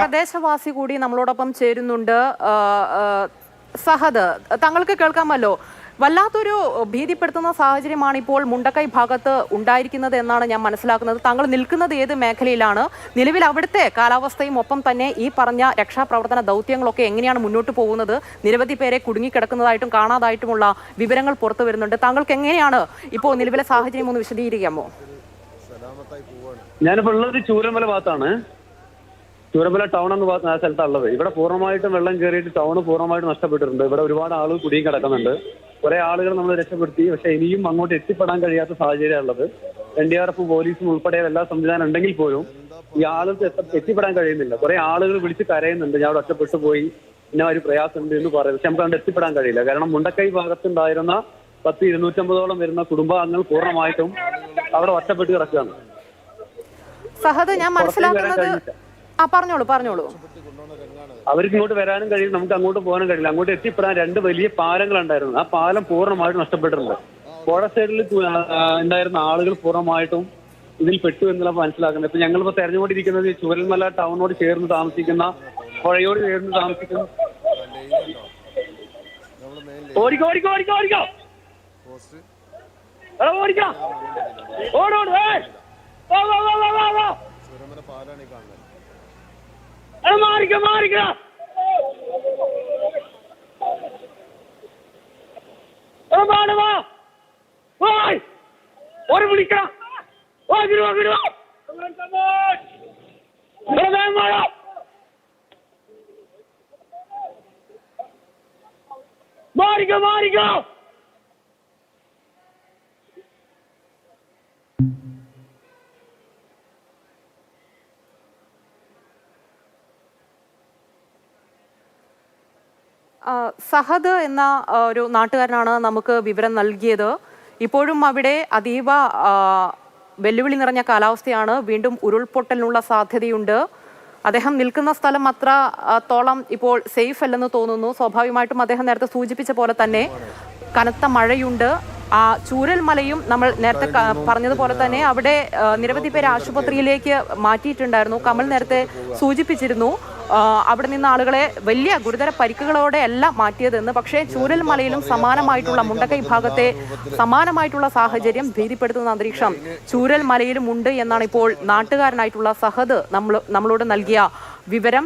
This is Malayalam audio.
പ്രദേശവാസി കൂടി നമ്മളോടൊപ്പം ചേരുന്നുണ്ട്. സഹദ്, താങ്കൾക്ക് കേൾക്കാമല്ലോ. വല്ലാത്തൊരു ഭീതിപ്പെടുത്തുന്ന സാഹചര്യമാണ് ഇപ്പോൾ മുണ്ടക്കൈ ഭാഗത്ത് ഉണ്ടായിരിക്കുന്നത് എന്നാണ് ഞാൻ മനസ്സിലാക്കുന്നത്. താങ്കൾ നിൽക്കുന്നത് ഏത് മേഖലയിലാണ്? നിലവിൽ അവിടുത്തെ കാലാവസ്ഥയും ഒപ്പം തന്നെ ഈ പറഞ്ഞ രക്ഷാപ്രവർത്തന ദൗത്യങ്ങളൊക്കെ എങ്ങനെയാണ് മുന്നോട്ട് പോകുന്നത്? നിരവധി പേരെ കുടുങ്ങിക്കിടക്കുന്നതായിട്ടും കാണാതായിട്ടുമുള്ള വിവരങ്ങൾ പുറത്തു വരുന്നുണ്ട്. താങ്കൾക്ക് എങ്ങനെയാണ് ഇപ്പോൾ നിലവിലെ സാഹചര്യം ഒന്ന് വിശദീകരിക്കാമോ? ഞാനിപ്പോൾ ഉള്ളത് ചൂരമല ഭാഗത്താണ്. ചൂരമല ടൗൺ എന്ന സ്ഥലത്താണുള്ളത്. ഇവിടെ പൂർണ്ണമായിട്ടും വെള്ളം കയറിയിട്ട് ടൗൺ പൂർണ്ണമായിട്ട് നഷ്ടപ്പെട്ടിട്ടുണ്ട്. ഇവിടെ ഒരുപാട് ആളുകൾ കുടുങ്ങി കിടക്കുന്നുണ്ട്. കുറെ ആളുകൾ നമ്മൾ രക്ഷപ്പെടുത്തി. പക്ഷെ ഇനിയും അങ്ങോട്ട് എത്തിപ്പെടാൻ കഴിയാത്ത സാഹചര്യമുള്ളത്. NDRF പോലീസും ഉൾപ്പെടെ എല്ലാ സംവിധാനം ഉണ്ടെങ്കിൽ പോലും ഈ ആളുകൾക്ക് എത്തിപ്പെടാൻ കഴിയുന്നില്ല. കുറെ ആളുകൾ വിളിച്ച് കരയുന്നുണ്ട്, ഞാൻ അവിടെ ഒറ്റപ്പെട്ടു പോയി, പിന്നെ ഒരു പ്രയാസമുണ്ട് എന്ന് പറയും. പക്ഷെ നമുക്ക് അവിടെ എത്തിപ്പെടാൻ കഴിയില്ല. കാരണം മുണ്ടക്കൈ ഭാഗത്തുണ്ടായിരുന്ന 250-250ഓളം വരുന്ന കുടുംബാംഗങ്ങൾ പൂർണ്ണമായിട്ടും അവിടെ ഒറ്റപ്പെട്ട് കിടക്കുകയാണ്. സഹദ്, ഞാൻ മനസ്സിലാക്കുന്നത് പറഞ്ഞോളൂ. അവർക്ക് ഇങ്ങോട്ട് വരാനും കഴിയും, നമുക്ക് അങ്ങോട്ട് പോകാനും കഴിയില്ല. അങ്ങോട്ട് എത്തിപ്പെടാൻ 2 വലിയ പാലങ്ങളുണ്ടായിരുന്നു. ആ പാലം പൂർണ്ണമായിട്ടും നഷ്ടപ്പെട്ടിട്ടുണ്ട്. പുഴ സൈഡിൽ ഉണ്ടായിരുന്ന ആളുകൾ പൂർണ്ണമായിട്ടും ഇതിൽ പെട്ടു എന്നുള്ള മനസ്സിലാക്കുന്നത്. ഇപ്പൊ ഞങ്ങളിപ്പോ തെരഞ്ഞുകൊണ്ടിരിക്കുന്നത് ചൂരൽമല ടൗണിനോട് ചേർന്ന് താമസിക്കുന്ന, പുഴയോട് ചേർന്ന് താമസിക്കുന്ന സഹദ് എന്ന ഒരു നാട്ടുകാരനാണ് നമുക്ക് വിവരം നൽകിയത്. ഇപ്പോഴും അവിടെ അതീവ വെല്ലുവിളി നിറഞ്ഞ കാലാവസ്ഥയാണ്. വീണ്ടും ഉരുൾപൊട്ടലിനുള്ള സാധ്യതയുണ്ട്. അദ്ദേഹം നിൽക്കുന്ന സ്ഥലം അത്രത്തോളം ഇപ്പോൾ സേഫ് അല്ലെന്ന് തോന്നുന്നു. സ്വാഭാവികമായിട്ടും അദ്ദേഹം നേരത്തെ സൂചിപ്പിച്ച പോലെ തന്നെ കനത്ത മഴയുണ്ട്. ചൂരൽമലയും നമ്മൾ നേരത്തെ പറഞ്ഞതുപോലെ തന്നെ അവിടെ നിരവധി പേര് ആശുപത്രിയിലേക്ക് മാറ്റിയിട്ടുണ്ടായിരുന്നു. കമൽ നേരത്തെ സൂചിപ്പിച്ചിരുന്നു അവിടെ നിന്ന് ആളുകളെ വലിയ ഗുരുതര പരിക്കുകളോടെ അല്ല മാറ്റിയതെന്ന്. പക്ഷേ ചൂരൽമലയിലും സമാനമായിട്ടുള്ള, മുണ്ടക്കൈ ഭാഗത്തെ സമാനമായിട്ടുള്ള സാഹചര്യം, ഭീതിപ്പെടുത്തുന്ന അന്തരീക്ഷം ചൂരൽമലയിലും ഉണ്ട് എന്നാണ് ഇപ്പോൾ നാട്ടുകാരനായിട്ടുള്ള സഹദ് നമ്മളോട് നൽകിയ വിവരം.